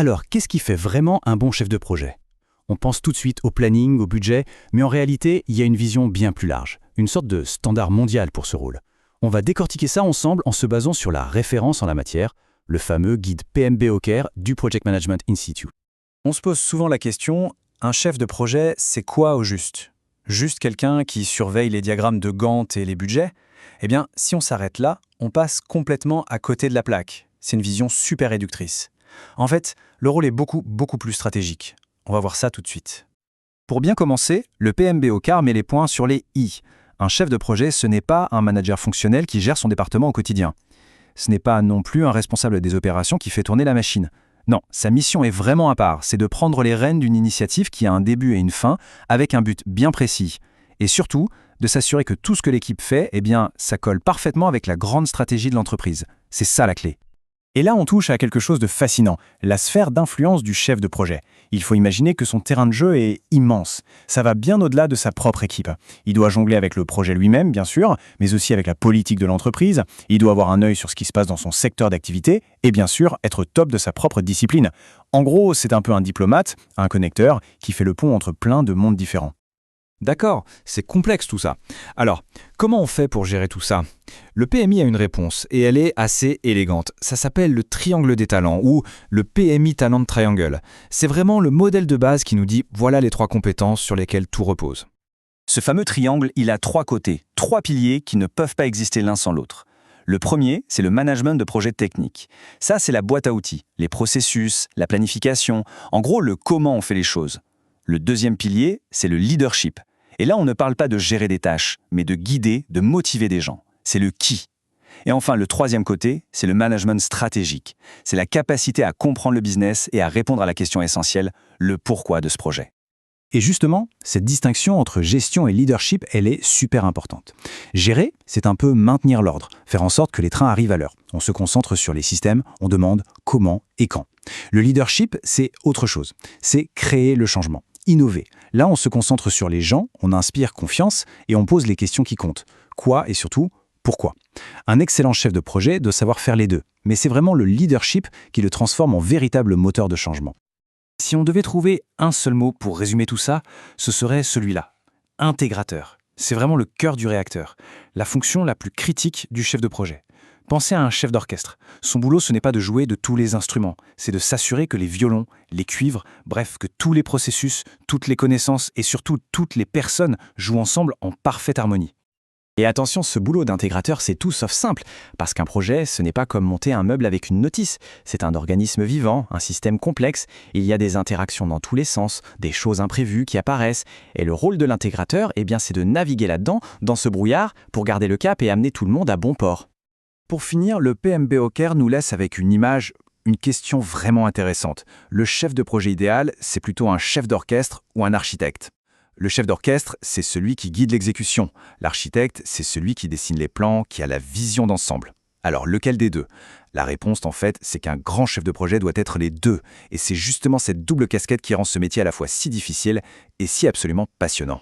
Alors, qu'est-ce qui fait vraiment un bon chef de projet? On pense tout de suite au planning, au budget, mais en réalité, il y a une vision bien plus large, une sorte de standard mondial pour ce rôle. On va décortiquer ça ensemble en se basant sur la référence en la matière, le fameux guide PMBOK du Project Management Institute. On se pose souvent la question, un chef de projet, c'est quoi au juste? Juste quelqu'un qui surveille les diagrammes de Gantt et les budgets? Eh bien, si on s'arrête là, on passe complètement à côté de la plaque. C'est une vision super réductrice. En fait, le rôle est beaucoup plus stratégique. On va voir ça tout de suite. Pour bien commencer, le PMBOK met les points sur les I. Un chef de projet, ce n'est pas un manager fonctionnel qui gère son département au quotidien. Ce n'est pas non plus un responsable des opérations qui fait tourner la machine. Non, sa mission est vraiment à part, c'est de prendre les rênes d'une initiative qui a un début et une fin, avec un but bien précis. Et surtout, de s'assurer que tout ce que l'équipe fait, eh bien, ça colle parfaitement avec la grande stratégie de l'entreprise. C'est ça la clé. Et là, on touche à quelque chose de fascinant, la sphère d'influence du chef de projet. Il faut imaginer que son terrain de jeu est immense. Ça va bien au-delà de sa propre équipe. Il doit jongler avec le projet lui-même, bien sûr, mais aussi avec la politique de l'entreprise. Il doit avoir un œil sur ce qui se passe dans son secteur d'activité et bien sûr, être top de sa propre discipline. En gros, c'est un peu un diplomate, un connecteur, qui fait le pont entre plein de mondes différents. D'accord, c'est complexe tout ça. Alors, comment on fait pour gérer tout ça? Le PMI a une réponse et elle est assez élégante. Ça s'appelle le triangle des talents ou le PMI Talent Triangle. C'est vraiment le modèle de base qui nous dit voilà les 3 compétences sur lesquelles tout repose. Ce fameux triangle, il a 3 côtés, 3 piliers qui ne peuvent pas exister l'un sans l'autre. Le premier, c'est le management de projets techniques. Ça, c'est la boîte à outils, les processus, la planification, en gros le comment on fait les choses. Le deuxième pilier, c'est le leadership. Et là, on ne parle pas de gérer des tâches, mais de guider, de motiver des gens. C'est le qui. Et enfin, le troisième côté, c'est le management stratégique. C'est la capacité à comprendre le business et à répondre à la question essentielle, le pourquoi de ce projet. Et justement, cette distinction entre gestion et leadership, elle est super importante. Gérer, c'est un peu maintenir l'ordre, faire en sorte que les trains arrivent à l'heure. On se concentre sur les systèmes, on demande comment et quand. Le leadership, c'est autre chose. C'est créer le changement, innover. Là, on se concentre sur les gens, on inspire confiance et on pose les questions qui comptent. Quoi et surtout, pourquoi? Un excellent chef de projet doit savoir faire les deux, mais c'est vraiment le leadership qui le transforme en véritable moteur de changement. Si on devait trouver un seul mot pour résumer tout ça, ce serait celui-là. Intégrateur. C'est vraiment le cœur du réacteur, la fonction la plus critique du chef de projet. Pensez à un chef d'orchestre. Son boulot, ce n'est pas de jouer de tous les instruments, c'est de s'assurer que les violons, les cuivres, bref, que tous les processus, toutes les connaissances et surtout toutes les personnes jouent ensemble en parfaite harmonie. Et attention, ce boulot d'intégrateur, c'est tout sauf simple, parce qu'un projet, ce n'est pas comme monter un meuble avec une notice. C'est un organisme vivant, un système complexe, il y a des interactions dans tous les sens, des choses imprévues qui apparaissent, et le rôle de l'intégrateur, eh bien, c'est de naviguer là-dedans, dans ce brouillard, pour garder le cap et amener tout le monde à bon port. Pour finir, le PMBOK nous laisse avec une image, une question vraiment intéressante. Le chef de projet idéal, c'est plutôt un chef d'orchestre ou un architecte. Le chef d'orchestre, c'est celui qui guide l'exécution. L'architecte, c'est celui qui dessine les plans, qui a la vision d'ensemble. Alors, lequel des deux? La réponse, en fait, c'est qu'un grand chef de projet doit être les deux. Et c'est justement cette double casquette qui rend ce métier à la fois si difficile et si absolument passionnant.